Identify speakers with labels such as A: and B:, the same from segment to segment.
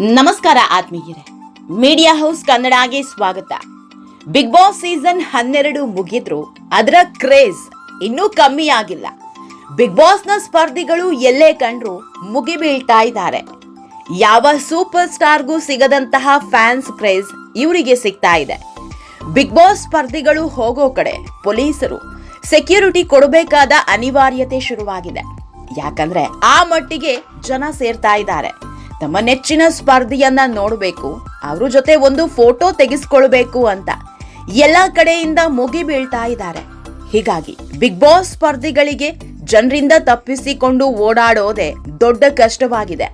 A: ನಮಸ್ಕಾರ ಆತ್ಮೀಯರೇ, media house ಕನ್ನಡಗೆ ಸ್ವಾಗತ. ಬಿಗ್ ಬಾಸ್ ಸೀಸನ್ 12 ಮುಗಿದ್ರು ಅದರ ಕ್ರೇಜ್ ಇನ್ನೂ ಕಮ್ಮಿ ಆಗಿಲ್ಲ. ಬಿಗ್ ಬಾಸ್ ನ ಸ್ಪರ್ಧಿಗಳು ಎಲ್ಲೇ ಕಂಡ್ರು ಮುಗಿಬೀಳ್ತಾ ಇದ್ದಾರೆ. ಯಾವ ಸೂಪರ್ ಸ್ಟಾರ್ಗೂ ಸಿಗದಂತಹ ಫ್ಯಾನ್ಸ್ ಕ್ರೇಜ್ ಇವರಿಗೆ ಸಿಗ್ತಾ ಇದೆ. ಬಿಗ್ ಬಾಸ್ ಸ್ಪರ್ಧಿಗಳು ಹೋಗೋ ಕಡೆ ಪೊಲೀಸರು ಸೆಕ್ಯೂರಿಟಿ ಕೊಡಬೇಕಾದ ಅನಿವಾರ್ಯತೆ ಶುರುವಾಗಿದೆ. ಯಾಕಂದ್ರೆ ಆ ಮಟ್ಟಿಗೆ ಜನ ಸೇರ್ತಾ ಇದ್ದಾರೆ. ತಮ್ಮ ನೆಚ್ಚಿನ ಸ್ಪರ್ಧಿಯನ್ನ ನೋಡಬೇಕು, ಅವ್ರ ಜೊತೆ ಒಂದು ಫೋಟೋ ತೆಗೆಸ್ಕೊಳ್ಬೇಕು ಅಂತ ಎಲ್ಲ ಕಡೆಯಿಂದ ಮುಗಿ ಬೀಳ್ತಾ ಇದ್ದಾರೆ. ಹೀಗಾಗಿ ಬಿಗ್ ಬಾಸ್ ಸ್ಪರ್ಧಿಗಳಿಗೆ ಜನರಿಂದ ತಪ್ಪಿಸಿಕೊಂಡು ಓಡಾಡೋದೇ ದೊಡ್ಡ ಕಷ್ಟವಾಗಿದೆ.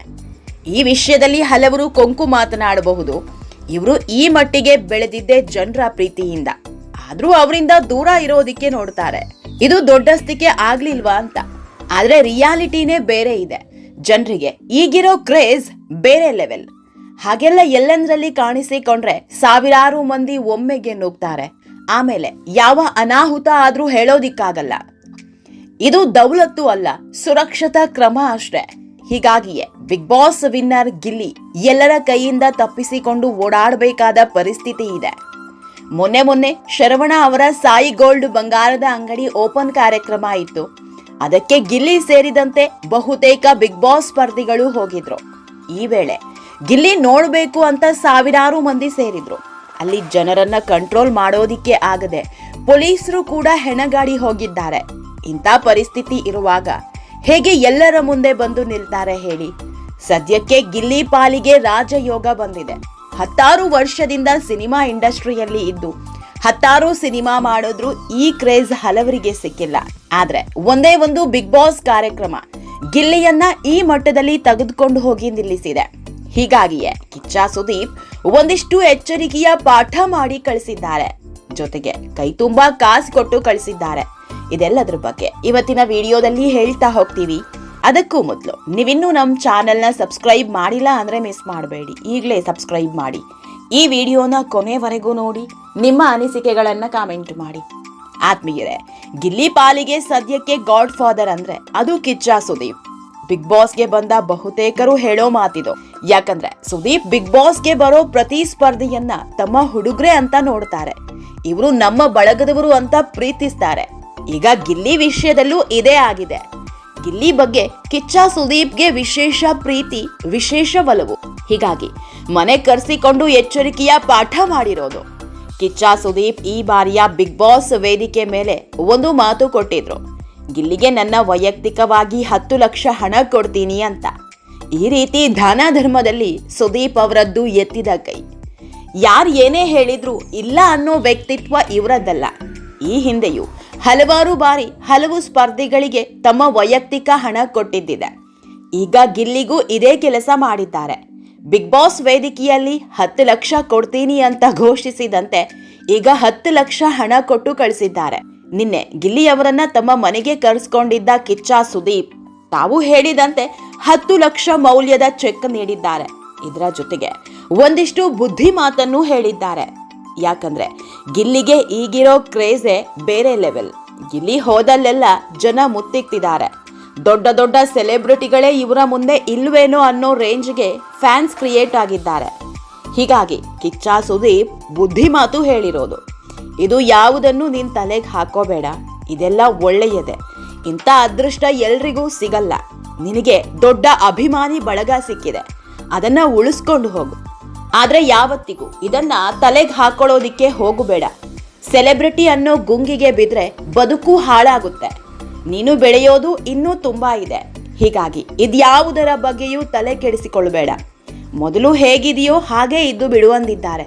A: ಈ ವಿಷಯದಲ್ಲಿ ಹಲವರು ಕೊಂಕು ಮಾತನಾಡಬಹುದು. ಇವರು ಈ ಮಟ್ಟಿಗೆ ಬೆಳೆದಿದ್ದೇ ಜನರ ಪ್ರೀತಿಯಿಂದ, ಆದ್ರೂ ಅವರಿಂದ ದೂರ ಇರೋದಿಕ್ಕೆ ನೋಡ್ತಾರೆ. ಇದು ದೊಡ್ಡಸ್ತಿಕೆ ಆಗ್ಲಿಲ್ವಾ ಅಂತ. ಆದ್ರೆ ರಿಯಾಲಿಟಿನೇ ಬೇರೆ ಇದೆ. ಜನರಿಗೆ ಈಗಿರೋ ಕ್ರೇಜ್ ಬೇರೆ ಲೆವೆಲ್. ಹಾಗೆಲ್ಲ ಎಲ್ಲೆಂದ್ರಲ್ಲಿ ಕಾಣಿಸಿಕೊಂಡ್ರೆ ಸಾವಿರಾರು ಮಂದಿ ಒಮ್ಮೆಗೆ ನುಗ್ತಾರೆ. ಆಮೇಲೆ ಯಾವ ಅನಾಹುತ ಆದ್ರೂ ಹೇಳೋದಿಕ್ಕಾಗಲ್ಲ. ಇದು ದೌಲತ್ತು ಅಲ್ಲ, ಸುರಕ್ಷತಾ ಕ್ರಮ ಅಷ್ಟೇ. ಹೀಗಾಗಿಯೇ ಬಿಗ್ ಬಾಸ್ ವಿನ್ನರ್ ಗಿಲ್ಲಿ ಎಲ್ಲರ ಕೈಯಿಂದ ತಪ್ಪಿಸಿಕೊಂಡು ಓಡಾಡಬೇಕಾದ ಪರಿಸ್ಥಿತಿ ಇದೆ. ಮೊನ್ನೆ ಶರವಣ ಅವರ ಸಾಯಿ ಗೋಲ್ಡ್ ಬಂಗಾರದ ಅಂಗಡಿ ಓಪನ್ ಕಾರ್ಯಕ್ರಮ ಇತ್ತು. ಅದಕ್ಕೆ ಗಿಲ್ಲಿ ಸೇರಿದಂತೆ ಬಹುತೇಕ ಬಿಗ್ ಬಾಸ್ ಸ್ಪರ್ಧಿಗಳು ಹೋಗಿದ್ರು. ಈ ವೇಳೆ ಗಿಲ್ಲಿ ನೋಡಬೇಕು ಅಂತ ಸಾವಿರಾರು ಮಂದಿ ಸೇರಿದ್ರು. ಅಲ್ಲಿ ಜನರನ್ನ ಕಂಟ್ರೋಲ್ ಮಾಡೋದಿಕ್ಕೆ ಆಗದೆ ಪೊಲೀಸರು ಕೂಡ ಹೆಣಗಾಡಿ ಹೋಗಿದ್ದಾರೆ. ಇಂಥ ಪರಿಸ್ಥಿತಿ ಇರುವಾಗ ಹೇಗೆ ಎಲ್ಲರ ಮುಂದೆ ಬಂದು ನಿಲ್ತಾರೆ ಹೇಳಿ? ಸದ್ಯಕ್ಕೆ ಗಿಲ್ಲಿ ಪಾಲಿಗೆ ರಾಜಯೋಗ ಬಂದಿದೆ. 10 ವರ್ಷದಿಂದ ಸಿನಿಮಾ ಇಂಡಸ್ಟ್ರಿಯಲ್ಲಿ ಇದ್ದು 10 ಸಿನಿಮಾ ಮಾಡಿದ್ರು ಈ ಕ್ರೇಜ್ ಹಲವರಿಗೆ ಸಿಕ್ಕಿಲ್ಲ. ಆದ್ರೆ ಒಂದೇ ಒಂದು ಬಿಗ್ ಬಾಸ್ ಕಾರ್ಯಕ್ರಮ ಗಿಲ್ಲಿಯನ್ನ ಈ ಮಟ್ಟದಲ್ಲಿ ತೆಗೆದುಕೊಂಡು ಹೋಗಿ ನಿಲ್ಲಿಸಿದೆ. ಹೀಗಾಗಿಯೇ ಕಿಚ್ಚ ಸುದೀಪ್ ಒಂದಿಷ್ಟು ಎಚ್ಚರಿಕೆಯ ಪಾಠ ಮಾಡಿ ಕಳಿಸಿದ್ದಾರೆ. ಜೊತೆಗೆ ಕೈ ತುಂಬಾ ಕಾಸು ಕೊಟ್ಟು ಕಳಿಸಿದ್ದಾರೆ. ಇದೆಲ್ಲದ್ರ ಬಗ್ಗೆ ಇವತ್ತಿನ ವಿಡಿಯೋದಲ್ಲಿ ಹೇಳ್ತಾ ಹೋಗ್ತೀವಿ. ಅದಕ್ಕೂ ಮೊದಲು ನೀವಿನ್ನೂ ನಮ್ಮ ಚಾನೆಲ್ನ ಸಬ್ಸ್ಕ್ರೈಬ್ ಮಾಡಿಲ್ಲ ಅಂದ್ರೆ ಮಿಸ್ ಮಾಡಬೇಡಿ, ಈಗಲೇ ಸಬ್ಸ್ಕ್ರೈಬ್ ಮಾಡಿ. ಈ ವಿಡಿಯೋನ ಕೊನೆವರೆಗೂ ನೋಡಿ, ನಿಮ್ಮ ಅನಿಸಿಕೆಗಳನ್ನ ಕಾಮೆಂಟ್ ಮಾಡಿ. ಆತ್ಮೀಯರೇ, ಗಿಲ್ಲಿ ಪಾಲಿಗೆ ಸದ್ಯಕ್ಕೆ ಗಾಡ್ ಫಾದರ್ ಅಂದ್ರೆ ಅದು ಕಿಚ್ಚ ಸುದೀಪ್. ಬಿಗ್ ಬಾಸ್ಗೆ ಬಂದ ಬಹುತೇಕರು ಹೇಳೋ ಮಾತಿದು. ಯಾಕಂದ್ರೆ ಸುದೀಪ್ ಬಿಗ್ ಬಾಸ್ಗೆ ಬರೋ ಪ್ರತಿ ಸ್ಪರ್ಧಿಯನ್ನ ತಮ್ಮ ಹುಡುಗ್ರೆ ಅಂತ ನೋಡ್ತಾರೆ. ಇವರು ನಮ್ಮ ಬಳಗದವರು ಅಂತ ಪ್ರೀತಿಸ್ತಾರೆ. ಈಗ ಗಿಲ್ಲಿ ವಿಷಯದಲ್ಲೂ ಇದೇ ಆಗಿದೆ. ಗಿಲ್ಲಿ ಬಗ್ಗೆ ಕಿಚ್ಚ ಸುದೀಪ್ಗೆ ವಿಶೇಷ ಪ್ರೀತಿ, ವಿಶೇಷ ಒಲವು. ಹೀಗಾಗಿ ಮನೆ ಕರೆಸಿಕೊಂಡು ಎಚ್ಚರಿಕೆಯ ಪಾಠ ಮಾಡಿರೋದು. ಕಿಚ್ಚ ಸುದೀಪ್ ಈ ಬಾರಿಯ ಬಿಗ್ ಬಾಸ್ ವೇದಿಕೆ ಮೇಲೆ ಒಂದು ಮಾತು ಕೊಟ್ಟಿದ್ರು. ಗಿಲ್ಲಿಗೆ ನನ್ನ ವೈಯಕ್ತಿಕವಾಗಿ 10 ಲಕ್ಷ ಹಣ ಕೊಡ್ತೀನಿ ಅಂತ. ಈ ರೀತಿ ದಾನ ಧರ್ಮದಲ್ಲಿ ಸುದೀಪ್ ಅವರದ್ದು ಎತ್ತಿದ ಕೈ. ಯಾರು ಏನೇ ಹೇಳಿದ್ರು ಇಲ್ಲ ಅನ್ನೋ ವ್ಯಕ್ತಿತ್ವ ಇವರದ್ದಲ್ಲ. ಈ ಹಿಂದೆಯೂ ಹಲವಾರು ಬಾರಿ ಹಲವು ಸ್ಪರ್ಧಿಗಳಿಗೆ ತಮ್ಮ ವೈಯಕ್ತಿಕ ಹಣ ಕೊಟ್ಟಿದ್ದಿದೆ. ಈಗ ಗಿಲ್ಲಿಗೂ ಇದೇ ಕೆಲಸ ಮಾಡಿದ್ದಾರೆ. ಬಿಗ್ ಬಾಸ್ ವೇದಿಕೆಯಲ್ಲಿ 10 ಲಕ್ಷ ಕೊಡ್ತೀನಿ ಅಂತ ಘೋಷಿಸಿದಂತೆ ಈಗ 10 ಲಕ್ಷ ಹಣ ಕೊಟ್ಟು ಕಳಿಸಿದ್ದಾರೆ. ನಿನ್ನೆ ಗಿಲ್ಲಿ ಅವರನ್ನ ತಮ್ಮ ಮನೆಗೆ ಕರೆಸ್ಕೊಂಡಿದ್ದ ಕಿಚ್ಚ ಸುದೀಪ್ ತಾವು ಹೇಳಿದಂತೆ 10 ಲಕ್ಷ ಮೌಲ್ಯದ ಚೆಕ್ ನೀಡಿದ್ದಾರೆ. ಇದರ ಜೊತೆಗೆ ಒಂದಿಷ್ಟು ಬುದ್ಧಿ ಮಾತನ್ನು ಹೇಳಿದ್ದಾರೆ. ಯಾಕಂದ್ರೆ ಗಿಲ್ಲಿಗೆ ಈಗಿರೋ ಕ್ರೇಜೇ ಬೇರೆ ಲೆವೆಲ್. ಗಿಲ್ಲಿ ಹೋದಲ್ಲೆಲ್ಲ ಜನ ಮುತ್ತಿಕ್ತಿದ್ದಾರೆ. ದೊಡ್ಡ ದೊಡ್ಡ ಸೆಲೆಬ್ರಿಟಿಗಳೇ ಇವರ ಮುಂದೆ ಇಲ್ವೇನೋ ಅನ್ನೋ ರೇಂಜ್ಗೆ ಫ್ಯಾನ್ಸ್ ಕ್ರಿಯೇಟ್ ಆಗಿದ್ದಾರೆ. ಹೀಗಾಗಿ ಕಿಚ್ಚ ಸುದೀಪ್ ಬುದ್ಧಿ ಮಾತು ಹೇಳಿರೋದು. ಇದು ಯಾವುದನ್ನು ನಿನ್ ತಲೆಗೆ ಹಾಕೋಬೇಡ, ಇದೆಲ್ಲ ಒಳ್ಳೆಯದೇ. ಇಂಥ ಅದೃಷ್ಟ ಎಲ್ರಿಗೂ ಸಿಗಲ್ಲ. ನಿನಗೆ ದೊಡ್ಡ ಅಭಿಮಾನಿ ಬಳಗ ಸಿಕ್ಕಿದೆ, ಅದನ್ನ ಉಳಿಸ್ಕೊಂಡು ಹೋಗು. ಆದ್ರೆ ಯಾವತ್ತಿಗೂ ಇದನ್ನ ತಲೆಗೆ ಹಾಕೊಳ್ಳೋದಿಕ್ಕೆ ಹೋಗಬೇಡ. ಸೆಲೆಬ್ರಿಟಿ ಅನ್ನೋ ಗುಂಗಿಗೆ ಬಿದ್ರೆ ಬದುಕು ಹಾಳಾಗುತ್ತೆ. ನೀನು ಬೆಳೆಯೋದು ಇನ್ನೂ ತುಂಬಾ ಇದೆ. ಹೀಗಾಗಿ ಇದ್ಯಾವುದರ ಬಗ್ಗೆಯೂ ತಲೆ ಕೆಡಿಸಿಕೊಳ್ಬೇಡ. ಮೊದಲು ಹೇಗಿದೆಯೋ ಹಾಗೆ ಇದ್ದು ಬಿಡುವಂದಿದ್ದಾರೆ.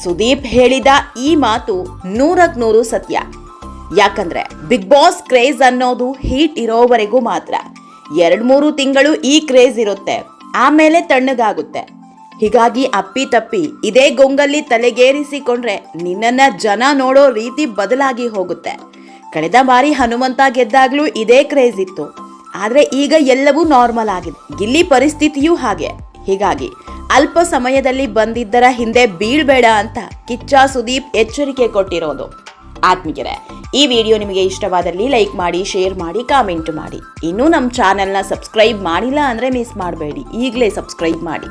A: ಸುದೀಪ್ ಹೇಳಿದ ಈ ಮಾತು 100ಕ್ಕೆ 100 ಸತ್ಯ. ಯಾಕಂದ್ರೆ ಬಿಗ್ ಬಾಸ್ ಕ್ರೇಜ್ ಅನ್ನೋದು ಹೀಟ್ ಇರೋವರೆಗೂ ಮಾತ್ರ. 2-3 ತಿಂಗಳು ಈ ಕ್ರೇಜ್ ಇರುತ್ತೆ, ಆಮೇಲೆ ತಣ್ಣಗಾಗುತ್ತೆ. ಹೀಗಾಗಿ ಅಪ್ಪಿ ತಪ್ಪಿ ಇದೇ ಗೊಂಗಲ್ಲಿ ತಲೆಗೇರಿಸಿಕೊಂಡ್ರೆ ನಿನ್ನನ್ನ ಜನ ನೋಡೋ ರೀತಿ ಬದಲಾಗಿ ಹೋಗುತ್ತೆ. ಕಳೆದ ಬಾರಿ ಹನುಮಂತ ಗೆದ್ದಾಗ್ಲೂ ಇದೇ ಕ್ರೇಜ್ ಇತ್ತು. ಆದ್ರೆ ಈಗ ಎಲ್ಲವೂ ನಾರ್ಮಲ್ ಆಗಿದೆ. ಗಿಲ್ಲಿ ಪರಿಸ್ಥಿತಿಯೂ ಹಾಗೆ. ಹೀಗಾಗಿ ಅಲ್ಪ ಸಮಯದಲ್ಲಿ ಬಂದಿದ್ದರ ಹಿಂದೆ ಬೀಳ್ಬೇಡ ಅಂತ ಕಿಚ್ಚ ಸುದೀಪ್ ಎಚ್ಚರಿಕೆ ಕೊಟ್ಟಿರೋದು. ಆತ್ಮೀಯರೇ, ಈ ವಿಡಿಯೋ ನಿಮಗೆ ಇಷ್ಟವಾದಲ್ಲಿ ಲೈಕ್ ಮಾಡಿ, ಶೇರ್ ಮಾಡಿ, ಕಾಮೆಂಟ್ ಮಾಡಿ. ಇನ್ನೂ ನಮ್ಮ ಚಾನೆಲ್ನ ಸಬ್ಸ್ಕ್ರೈಬ್ ಮಾಡಿಲ್ಲ ಅಂದ್ರೆ ಮಿಸ್ ಮಾಡಬೇಡಿ, ಈಗಲೇ ಸಬ್ಸ್ಕ್ರೈಬ್ ಮಾಡಿ.